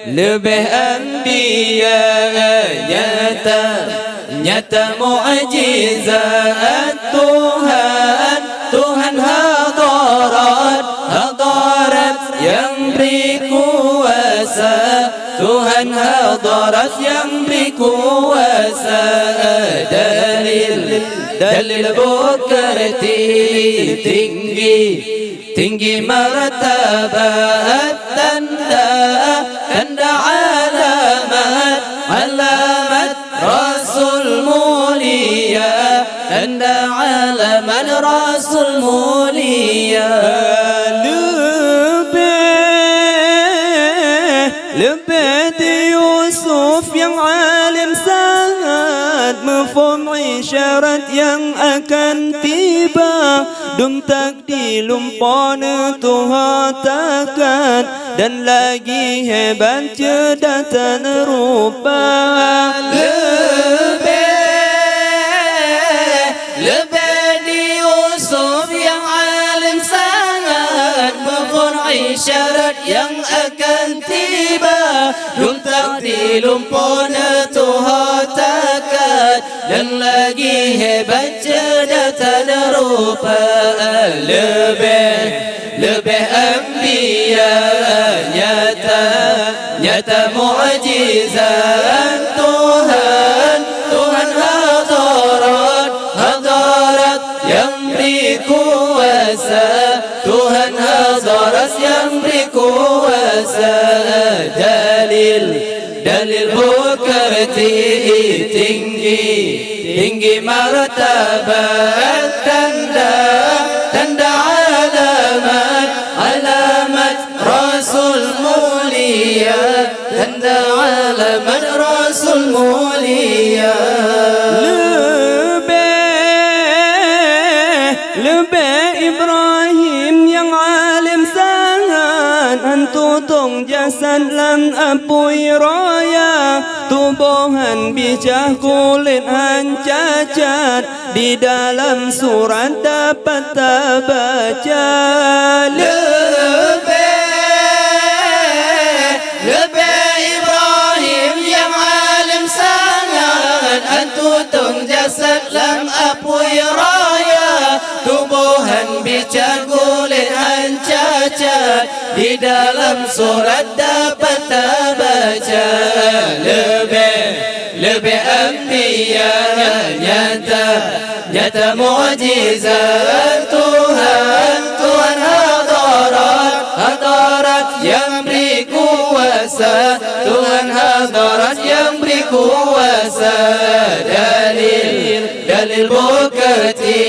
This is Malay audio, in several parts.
lebih anbiya nyata mukjizat Tuhan hadarat yang beri kuasa, Tuhan hadarat yang beri kuasa. Dalil bukti tinggi martabat, tanda alamat Rasul mulia, tanda alamat Rasul mulia. Lebih Yusuf yang alim sangat mafhum isyarat yang akan tiba, dum takdi lumpana Tuhan takkan, dan lagi hebat cedatan rupa. Lebih Yusuf yang alim sangat mafhum isyarat yang akan tiba, dum takdi lumpana Tuhan takkan, dan lagi hebat cedatan rupa. Lebih anbiya nyata mukjizat Tuhan hadarat yang beri kuasa, Tuhan hadarat yang beri kuasa. Dalil bukti tinggi martabat, tanda alamat Rasul mulia, tanda alamat Rasul mulia. Lebih Ibrahim yang alim sangat, tutung jasad lan apui raya, tubuhan bijak kulit cacat, di dalam surat dapat terbaca. Lebih Ibrahim yang alim sangat, tutung jasad lan apui raya, tubuhan bijak kulit cacat, di dalam surat dapat terbaca. Lebih anbiya nyata mukjizat Tuhan hadarat yang beri kuasa, Tuhan hadarat yang beri kuasa. Dalil bukti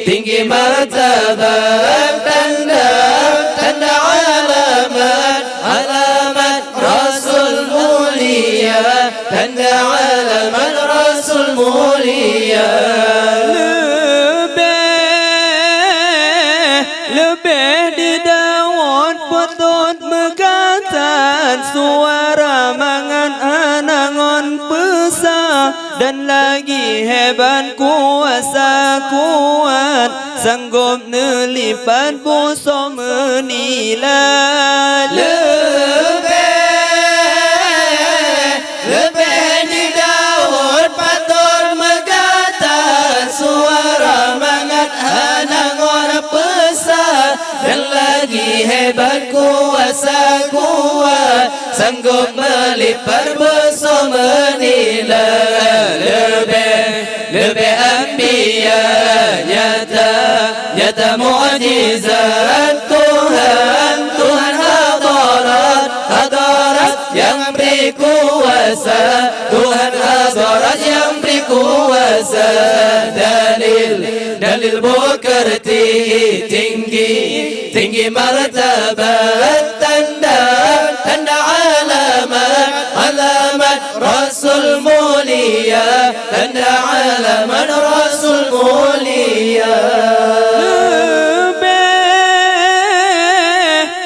tinggi martabat, tanda alamat Rasul mulia, tanda alamat Rasul mulia. Lebih di Daud putut megatan, suara mangan anangon pesa, dan lagi hebat kuasa kuat, sanggup nelipat buso menilai. Lebih di Daud patut megatan, suara mangat anangon pesa, dan lagi hebat kuasa kuat, sanggup melipat buso menilai. Lebih anbiya nyata mukjizat Tuhan hadarat yang beri kuasa, Tuhan hadarat yang beri kuasa. Dalil bukti tinggi martabat, tanda alamat Rasul mulia, tanda alamat Rasul mulia.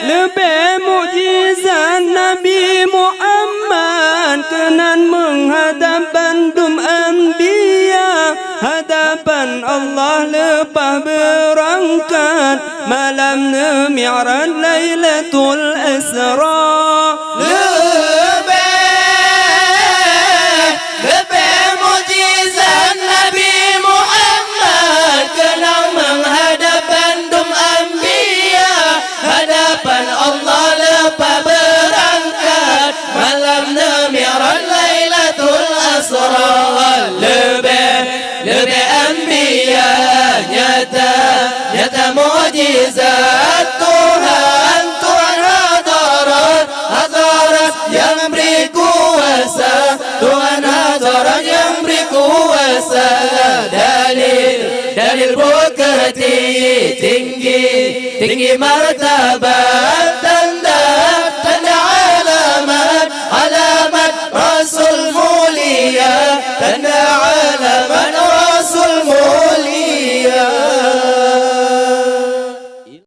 Lebih mukjizat Nabi Muhammad kenan menghadap bandum anbiya, hadapan Allah lepas berangkat, malamnya Mi'raj Lailatul Asra. Lebih mujizat Nabi Muhammad kenal menghadap bandung anbiya, hadapan Allah lepas berangkat malamnya Mi'raj Lailatul Asra. Lebih anbiya nyata mujizat Tuhan hadarat yang beri kuasa, Tuhan hadarat yang beri kuasa. Dalil bukti tinggi martabat